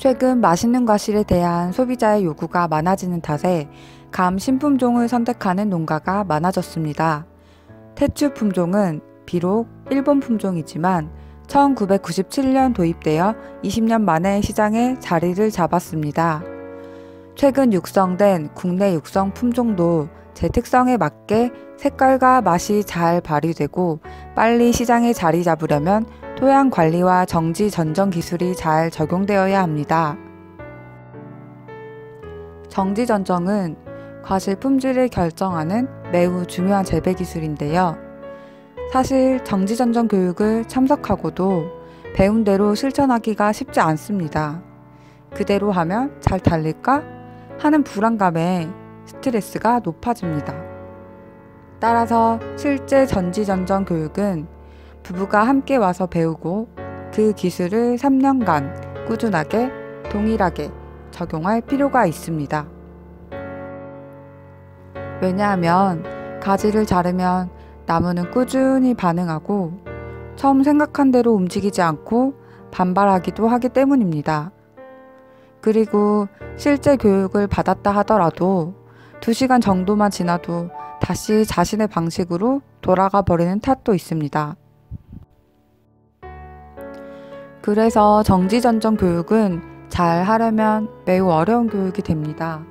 최근 맛있는 과실에 대한 소비자의 요구가 많아지는 탓에 감 신품종을 선택하는 농가가 많아졌습니다. 태추 품종은 비록 일본 품종이지만 1997년 도입되어 20년 만에 시장에 자리를 잡았습니다. 최근 육성된 국내 육성 품종도 제 특성에 맞게 색깔과 맛이 잘 발휘되고 빨리 시장에 자리 잡으려면 토양 관리와 정지 전정 기술이 잘 적용되어야 합니다. 정지 전정은 과실 품질을 결정하는 매우 중요한 재배 기술인데요. 사실 정지 전정 교육을 참석하고도 배운 대로 실천하기가 쉽지 않습니다. 그대로 하면 잘 달릴까 하는 불안감에 스트레스가 높아집니다. 따라서 실제 전지 전정 교육은 부부가 함께 와서 배우고 그 기술을 3년간 꾸준하게 동일하게 적용할 필요가 있습니다. 왜냐하면 가지를 자르면 나무는 꾸준히 반응하고 처음 생각한 대로 움직이지 않고 반발하기도 하기 때문입니다. 그리고 실제 교육을 받았다 하더라도 2시간 정도만 지나도 다시 자신의 방식으로 돌아가 버리는 탓도 있습니다. 그래서 정지전정 교육은 잘 하려면 매우 어려운 교육이 됩니다.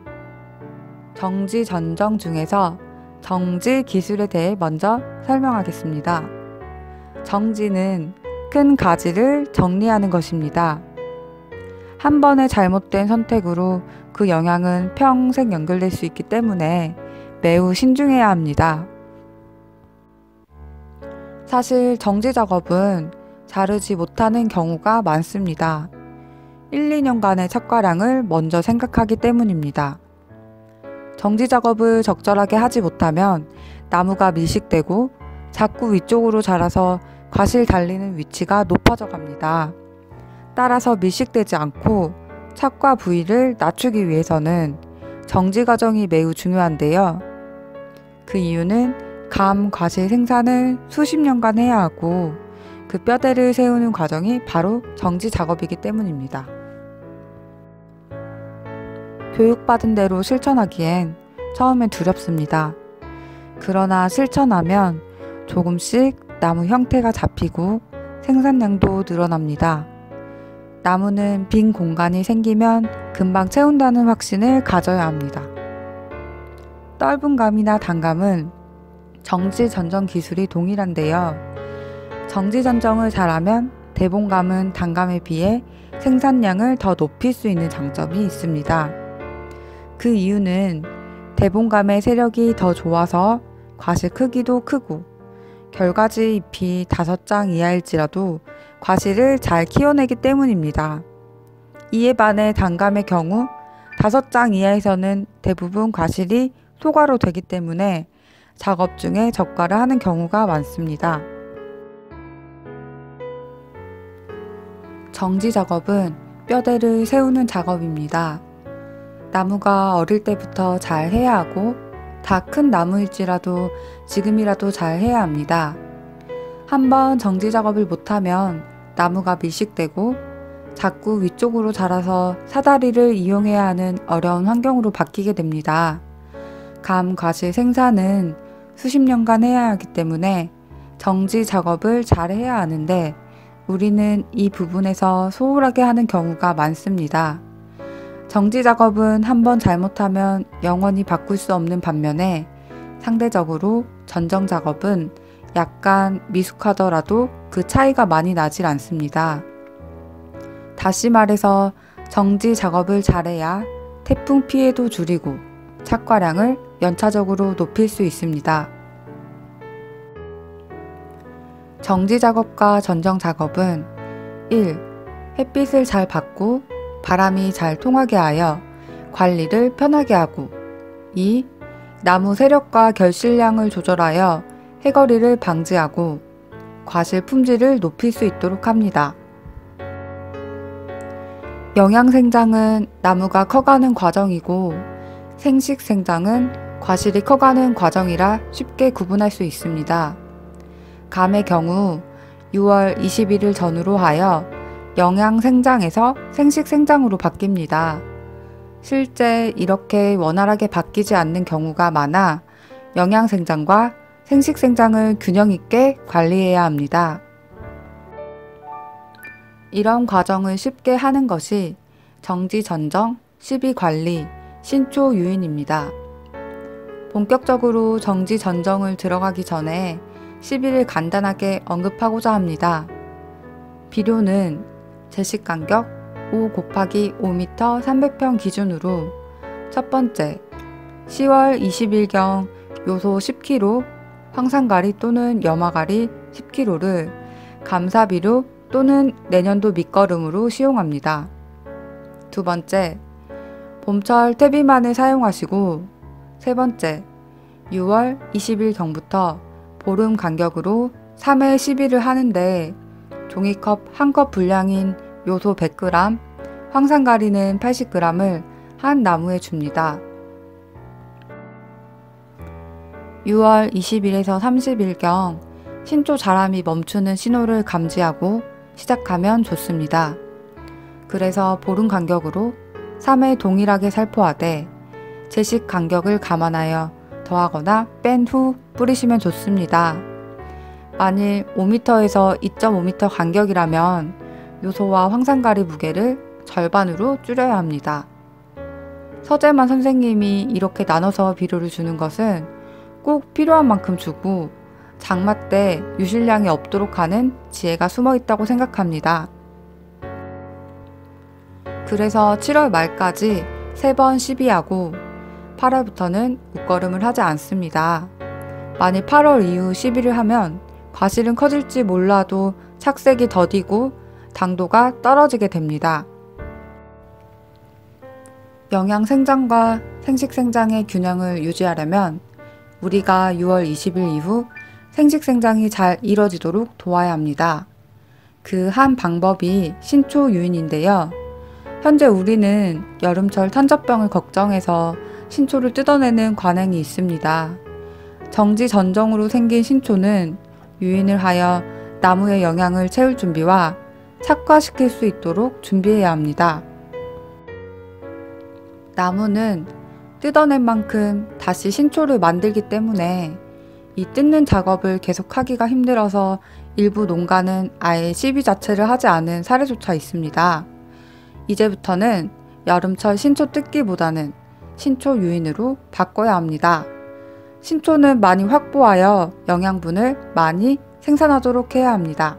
정지전정 중에서 정지 기술에 대해 먼저 설명하겠습니다. 정지는 큰 가지를 정리하는 것입니다. 한 번의 잘못된 선택으로 그 영향은 평생 연결될 수 있기 때문에 매우 신중해야 합니다. 사실 정지 작업은 자르지 못하는 경우가 많습니다. 1, 2년간의 착과량을 먼저 생각하기 때문입니다. 정지 작업을 적절하게 하지 못하면 나무가 밀식되고 자꾸 위쪽으로 자라서 과실 달리는 위치가 높아져 갑니다. 따라서 밀식되지 않고 착과 부위를 낮추기 위해서는 정지 과정이 매우 중요한데요. 그 이유는 감 과실 생산을 수십 년간 해야 하고 그 뼈대를 세우는 과정이 바로 정지 작업이기 때문입니다. 교육받은 대로 실천하기엔 처음엔 두렵습니다. 그러나 실천하면 조금씩 나무 형태가 잡히고 생산량도 늘어납니다. 나무는 빈 공간이 생기면 금방 채운다는 확신을 가져야 합니다. 떫은 감이나 단감은 정지 전정 기술이 동일한데요. 정지 전정을 잘하면 대봉감은 단감에 비해 생산량을 더 높일 수 있는 장점이 있습니다. 그 이유는 대봉감의 세력이 더 좋아서 과실 크기도 크고 결과지 잎이 5장 이하일지라도 과실을 잘 키워내기 때문입니다. 이에 반해 단감의 경우 5장 이하에서는 대부분 과실이 소과로 되기 때문에 작업 중에 적과를 하는 경우가 많습니다. 정지 작업은 뼈대를 세우는 작업입니다. 나무가 어릴 때부터 잘 해야 하고 다 큰 나무일지라도 지금이라도 잘 해야 합니다. 한번 정지 작업을 못하면 나무가 밀식되고 자꾸 위쪽으로 자라서 사다리를 이용해야 하는 어려운 환경으로 바뀌게 됩니다. 감 과실 생산은 수십 년간 해야 하기 때문에 정지 작업을 잘 해야 하는데 우리는 이 부분에서 소홀하게 하는 경우가 많습니다. 정지 작업은 한번 잘못하면 영원히 바꿀 수 없는 반면에 상대적으로 전정 작업은 약간 미숙하더라도 그 차이가 많이 나질 않습니다. 다시 말해서 정지 작업을 잘해야 태풍 피해도 줄이고 착과량을 연차적으로 높일 수 있습니다. 정지 작업과 전정 작업은 1. 햇빛을 잘 받고 바람이 잘 통하게 하여 관리를 편하게 하고 2. 나무 세력과 결실량을 조절하여 해거리를 방지하고 과실 품질을 높일 수 있도록 합니다. 영양생장은 나무가 커가는 과정이고 생식생장은 과실이 커가는 과정이라 쉽게 구분할 수 있습니다. 감의 경우 6월 21일 전후로 하여 영양생장에서 생식생장으로 바뀝니다. 실제 이렇게 원활하게 바뀌지 않는 경우가 많아 영양생장과 생식생장을 균형 있게 관리해야 합니다. 이런 과정을 쉽게 하는 것이 정지전정, 시비관리, 신초유인입니다. 본격적으로 정지전정을 들어가기 전에 시비를 간단하게 언급하고자 합니다. 비료는 제식간격 5곱하기5m 300평 기준으로 첫 번째, 10월 20일경 요소 10kg, 황산가리 또는 염화가리 10kg를 감사비료 또는 내년도 밑거름으로 시용합니다. 두 번째, 봄철 퇴비만을 사용하시고 세 번째, 6월 20일경부터 보름 간격으로 3회 시비를 하는데 종이컵 1컵 분량인 요소 100g, 황산가리는 80g을 한 나무에 줍니다. 6월 20일에서 30일경 신초 자람이 멈추는 신호를 감지하고 시작하면 좋습니다. 그래서 보름 간격으로 3회 동일하게 살포하되 제식 간격을 감안하여 더하거나 뺀 후 뿌리시면 좋습니다. 만일 5m에서 2.5m 간격이라면 요소와 황산가리 무게를 절반으로 줄여야 합니다. 서재만 선생님이 이렇게 나눠서 비료를 주는 것은 꼭 필요한 만큼 주고 장마 때 유실량이 없도록 하는 지혜가 숨어 있다고 생각합니다. 그래서 7월 말까지 3번 시비하고 8월부터는 웃거름을 하지 않습니다. 만일 8월 이후 시비를 하면 과실은 커질지 몰라도 착색이 더디고 당도가 떨어지게 됩니다. 영양생장과 생식생장의 균형을 유지하려면 우리가 6월 20일 이후 생식생장이 잘 이뤄지도록 도와야 합니다. 그 한 방법이 신초유인인데요. 현재 우리는 여름철 탄저병을 걱정해서 신초를 뜯어내는 관행이 있습니다. 정지전정으로 생긴 신초는 유인을 하여 나무의 영양을 채울 준비와 착화시킬 수 있도록 준비해야 합니다. 나무는 뜯어낸 만큼 다시 신초를 만들기 때문에 이 뜯는 작업을 계속하기가 힘들어서 일부 농가는 아예 시비 자체를 하지 않은 사례조차 있습니다. 이제부터는 여름철 신초 뜯기보다는 신초 유인으로 바꿔야 합니다. 신초는 많이 확보하여 영양분을 많이 생산하도록 해야 합니다.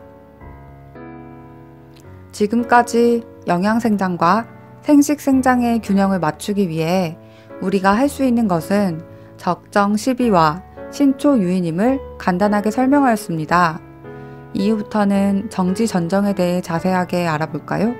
지금까지 영양생장과 생식생장의 균형을 맞추기 위해 우리가 할 수 있는 것은 적정 시비와 신초 유인임을 간단하게 설명하였습니다. 이후부터는 정지전정에 대해 자세하게 알아볼까요?